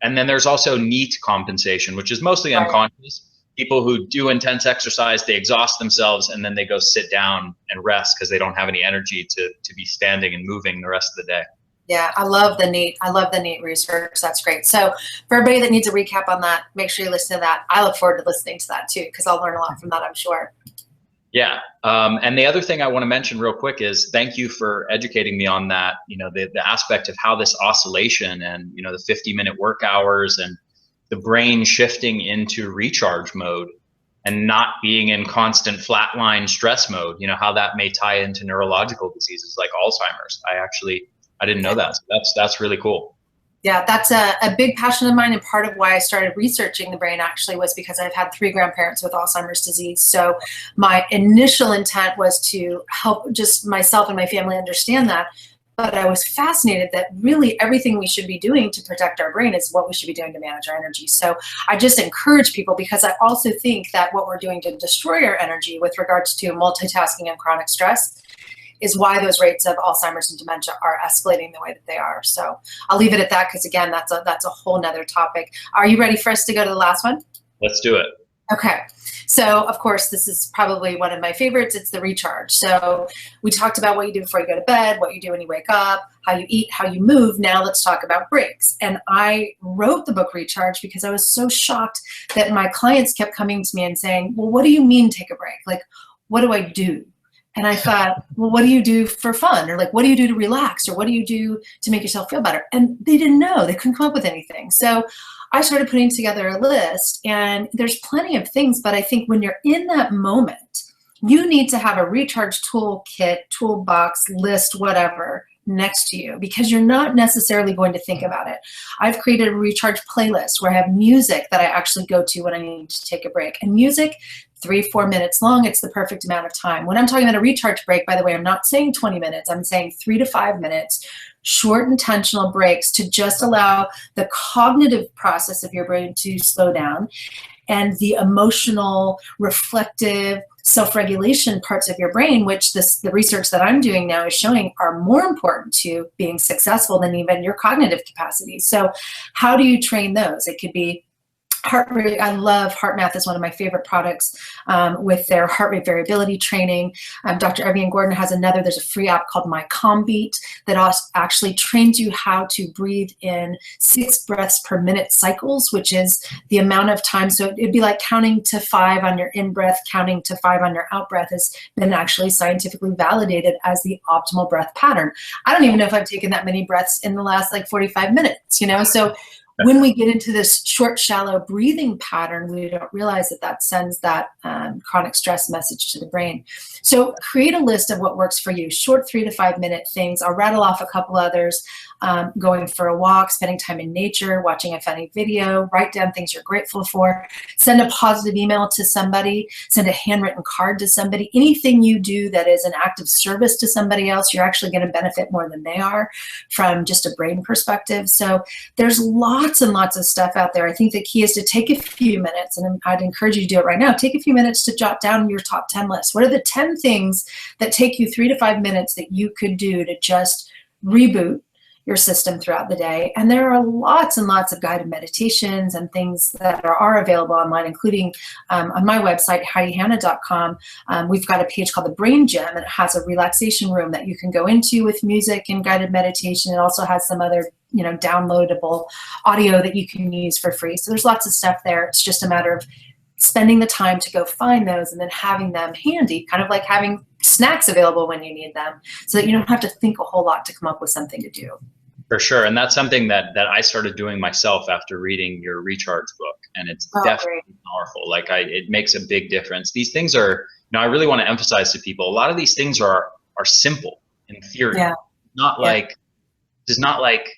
And then there's also neat compensation, which is mostly unconscious. People who do intense exercise, they exhaust themselves and then they go sit down and rest because they don't have any energy to be standing and moving the rest of the day. Yeah, I love the neat research. That's great. So for everybody that needs a recap on that, make sure you listen to that. I look forward to listening to that too, because I'll learn a lot from that, I'm sure. Yeah. And the other thing I want to mention real quick is thank you for educating me on that, you know, the aspect of how this oscillation and, you know, the 50-minute work hours and the brain shifting into recharge mode and not being in constant flatline stress mode, you know, how that may tie into neurological diseases like Alzheimer's. I didn't know that. So that's really cool. Yeah, that's a big passion of mine, and part of why I started researching the brain actually was because I've had 3 grandparents with Alzheimer's disease. So my initial intent was to help just myself and my family understand that. but I was fascinated that really everything we should be doing to protect our brain is what we should be doing to manage our energy. So I just encourage people, because I also think that what we're doing to destroy our energy with regards to multitasking and chronic stress is why those rates of Alzheimer's and dementia are escalating the way that they are. So I'll leave it at that, because again, that's a whole nother topic. Are you ready for us to go to the last one? Let's do it. Okay. So of course, this is probably one of my favorites. It's the recharge. So we talked about what you do before you go to bed, what you do when you wake up, how you eat, how you move. Now let's talk about breaks. And I wrote the book Recharge because I was so shocked that my clients kept coming to me and saying, well, what do you mean take a break? Like, what do I do? And I thought, well, what do you do for fun? Or like, what do you do to relax? Or what do you do to make yourself feel better? And they didn't know. They couldn't come up with anything. So I started putting together a list, and there's plenty of things, but I think when you're in that moment, you need to have a recharge toolkit, toolbox, list, whatever, next to you, because you're not necessarily going to think about it. I've created a recharge playlist where I have music that I actually go to when I need to take a break. And music, 3-4 minutes long, it's the perfect amount of time. When I'm talking about a recharge break, by the way, I'm not saying 20 minutes, I'm saying 3 to 5 minutes, short intentional breaks to just allow the cognitive process of your brain to slow down, and the emotional, reflective, self-regulation parts of your brain, which the research that I'm doing now is showing are more important to being successful than even your cognitive capacity. So how do you train those? It could be heart rate. I love HeartMath, is one of my favorite products with their heart rate variability training. Dr. Evian Gordon has another. There's a free app called My Calm Beat that actually trains you how to breathe in 6 breaths per minute cycles, which is the amount of time. So it'd be like counting to 5 on your in breath, counting to 5 on your out breath has been actually scientifically validated as the optimal breath pattern. I don't even know if I've taken that many breaths in the last like 45 minutes, you know? So when we get into this short, shallow breathing pattern, we don't realize that sends that chronic stress message to the brain. So create a list of what works for you. Short 3 to 5 minute things. I'll rattle off a couple others. Going for a walk, spending time in nature, watching a funny video, write down things you're grateful for, send a positive email to somebody, send a handwritten card to somebody. Anything you do that is an act of service to somebody else, you're actually going to benefit more than they are from just a brain perspective. So there's lots and lots of stuff out there. I think the key is to take a few minutes, and I'd encourage you to do it right now. Take a few minutes to jot down your top 10 list. What are the 10 things that take you 3 to 5 minutes that you could do to just reboot your system throughout the day? And there are lots and lots of guided meditations and things that are available online, including on my website, HeidiHanna.com. We've got a page called the Brain Gym, and it has a relaxation room that you can go into with music and guided meditation. It also has some other, you know, downloadable audio that you can use for free. So there's lots of stuff there. It's just a matter of spending the time to go find those and then having them handy, kind of like having snacks available when you need them, so that you don't have to think a whole lot to come up with something to do. For sure. And that's something that I started doing myself after reading your Recharge book. And it's definitely powerful. Like it makes a big difference. These things are, you know, I really want to emphasize to people, a lot of these things are simple in theory. Yeah. It's not like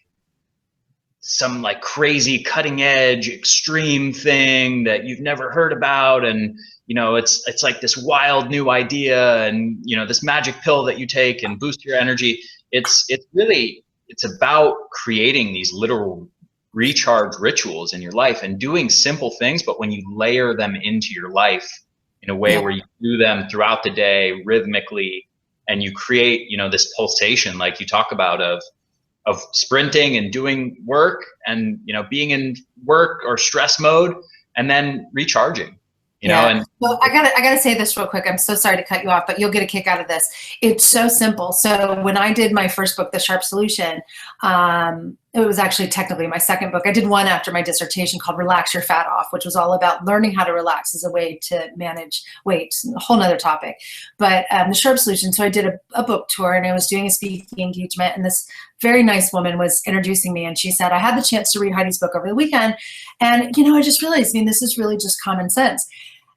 some like crazy cutting edge extreme thing that you've never heard about. And, you know, it's like this wild new idea and, you know, this magic pill that you take and boost your energy. It's about creating these literal recharge rituals in your life and doing simple things, but when you layer them into your life in a way where you do them throughout the day rhythmically, and you create, you know, this pulsation like you talk about of sprinting and doing work and, you know, being in work or stress mode and then recharging. You know, and well, I gotta say this real quick. I'm so sorry to cut you off, but you'll get a kick out of this. It's so simple. So when I did my first book, The Sharp Solution, it was actually technically my second book. I did one after my dissertation called Relax Your Fat Off, which was all about learning how to relax as a way to manage weight, a whole nother topic. But The Sharp Solution, so I did a book tour and I was doing a speaking engagement, and this very nice woman was introducing me, and she said, I had the chance to read Heidi's book over the weekend, and, you know, I just realized, I mean, this is really just common sense.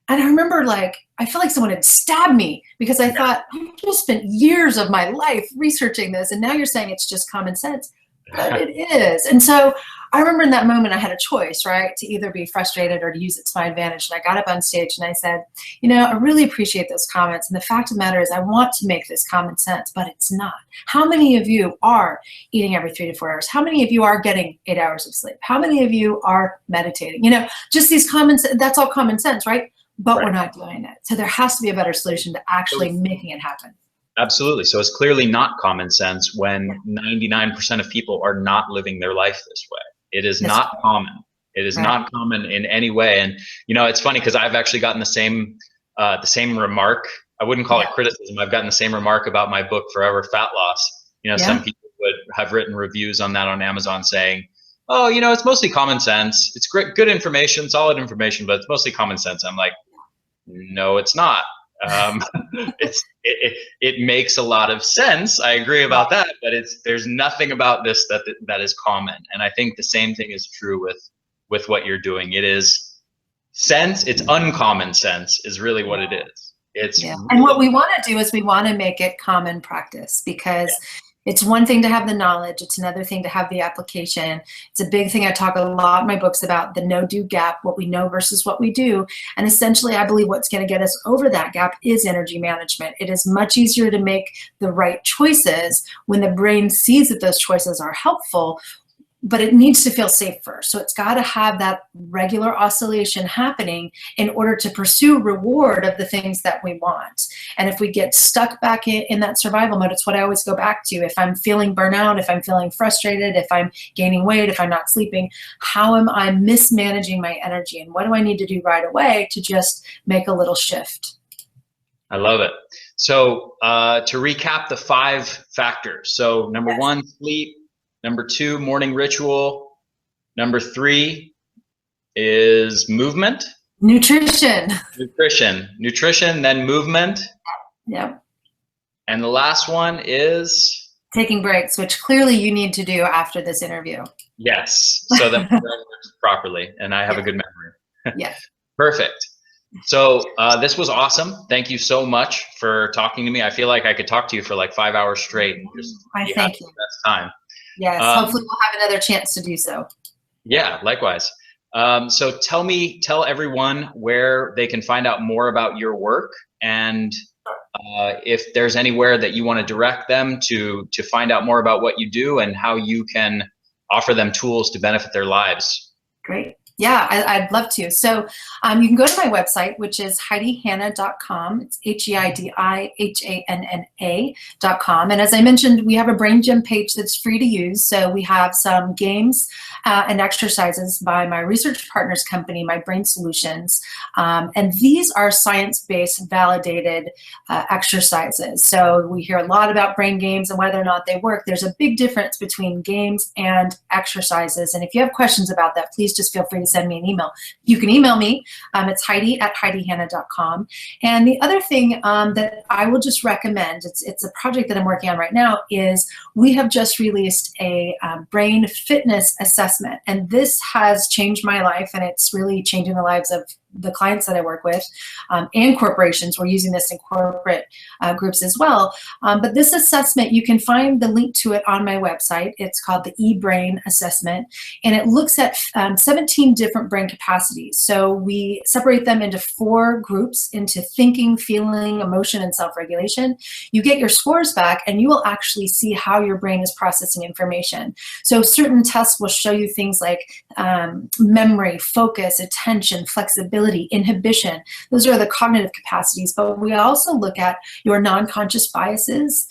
And I remember, like, I felt like someone had stabbed me, because I thought, I've just spent years of my life researching this, and now you're saying it's just common sense. But it is. And so I remember in that moment I had a choice, right, to either be frustrated or to use it to my advantage. And I got up on stage and I said, you know, I really appreciate those comments. And the fact of the matter is I want to make this common sense, but it's not. How many of you are eating every 3 to 4 hours? How many of you are getting 8 hours of sleep? How many of you are meditating? You know, just these comments, that's all common sense, right? But we're not doing it. So there has to be a better solution to actually making it happen. Absolutely. So it's clearly not common sense when 99% of people are not living their life this way. It is not common. It is not common in any way. And you know, it's funny because I've actually gotten the same remark. I wouldn't call it criticism. I've gotten the same remark about my book, Forever Fat Loss. You know, some people would have written reviews on that on Amazon saying, oh, you know, it's mostly common sense. It's great, good information, solid information, but it's mostly common sense. I'm like, no, it's not. It makes a lot of sense. I agree about that, but there's nothing about this that is common. And I think the same thing is true with what you're doing. It is sense. It's uncommon sense is really what it is. It's really, and what we want to do is we want to make it common practice, because it's one thing to have the knowledge. It's another thing to have the application. It's a big thing I talk a lot in my books about, the no-do gap, what we know versus what we do. And essentially, I believe what's going to get us over that gap is energy management. It is much easier to make the right choices when the brain sees that those choices are helpful, but it needs to feel safe first. So it's got to have that regular oscillation happening in order to pursue reward of the things that we want. And if we get stuck back in that survival mode, it's what I always go back to. If I'm feeling burnout, if I'm feeling frustrated, if I'm gaining weight, if I'm not sleeping, how am I mismanaging my energy? And what do I need to do right away to just make a little shift? I love it. So to recap the 5 factors. So number 1, sleep. Number 2, morning ritual. Number 3 is movement. Nutrition, then movement. Yep. And the last one is? Taking breaks, which clearly you need to do after this interview. Yes, so that works properly, and I have a good memory. Yes. Perfect. So this was awesome. Thank you so much for talking to me. I feel like I could talk to you for like 5 hours straight. I thank you. Best time. Yes, hopefully we'll have another chance to do so. Yeah, likewise. So tell everyone where they can find out more about your work, and if there's anywhere that you want to direct them to find out more about what you do and how you can offer them tools to benefit their lives. Great. Yeah, I'd love to. So you can go to my website, which is HeidiHanna.com. It's HeidiHanna.com. And as I mentioned, we have a Brain Gym page that's free to use. So we have some games and exercises by my research partners company, My Brain Solutions. And these are science-based, validated exercises. So we hear a lot about brain games and whether or not they work. There's a big difference between games and exercises. And if you have questions about that, please just feel free to send me an email. You can email me. It's Heidi@HeidiHanna.com. And the other thing that I will just recommend, it's a project that I'm working on right now, is we have just released a brain fitness assessment. And this has changed my life, and it's really changing the lives of the clients that I work with and corporations. We're using this in corporate groups as well. But this assessment, you can find the link to it on my website. It's called the eBrain Assessment, and it looks at 17 different brain capacities. So we separate them into 4 groups, into thinking, feeling, emotion, and self-regulation. You get your scores back, and you will actually see how your brain is processing information. So certain tests will show you things like memory, focus, attention, flexibility, inhibition. Those are the cognitive capacities, but we also look at your non-conscious biases.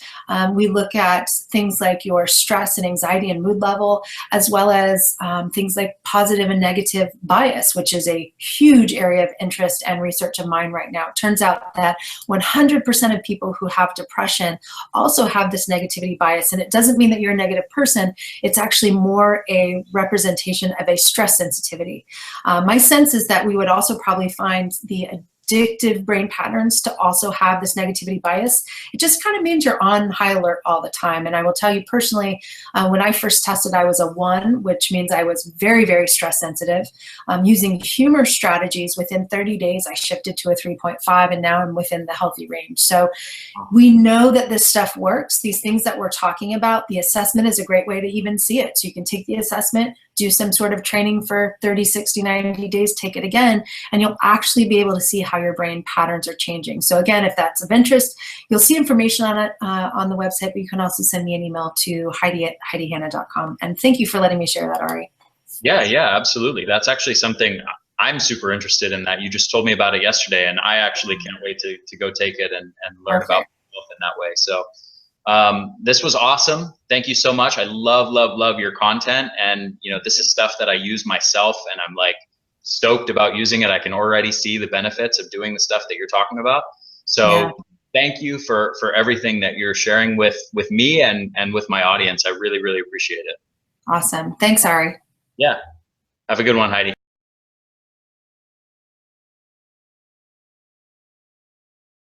We look at things like your stress and anxiety and mood level, as well as things like positive and negative bias, which is a huge area of interest and research of mine right now. It turns out that 100% of people who have depression also have this negativity bias, and it doesn't mean that you're a negative person. It's actually more a representation of a stress sensitivity. My sense is that we would also probably find the addictive brain patterns to also have this negativity bias. It just kind of means you're on high alert all the time. And I will tell you personally, when I first tested, I was a 1, which means I was very, very stress sensitive. Using humor strategies, within 30 days, I shifted to a 3.5, and now I'm within the healthy range. So we know that this stuff works. These things that we're talking about, the assessment is a great way to even see it. So you can take the assessment, do some sort of training for 30, 60, 90 days, take it again, and you'll actually be able to see how your brain patterns are changing. So again, if that's of interest, you'll see information on it on the website, but you can also send me an email to Heidi@HeidiHanna.com. And thank you for letting me share that, Ari. Yeah, absolutely. That's actually something I'm super interested in, that you just told me about it yesterday, and I actually can't wait to go take it and learn about myself in that way. So this was awesome. Thank you so much. I love your content, and this is stuff that I use myself, and I'm like stoked about using it. I can already see the benefits of doing the stuff that you're talking about. So thank you for everything that you're sharing with me and with my audience. I really appreciate it. Awesome. Thanks, Ari. Yeah. Have a good one, Heidi.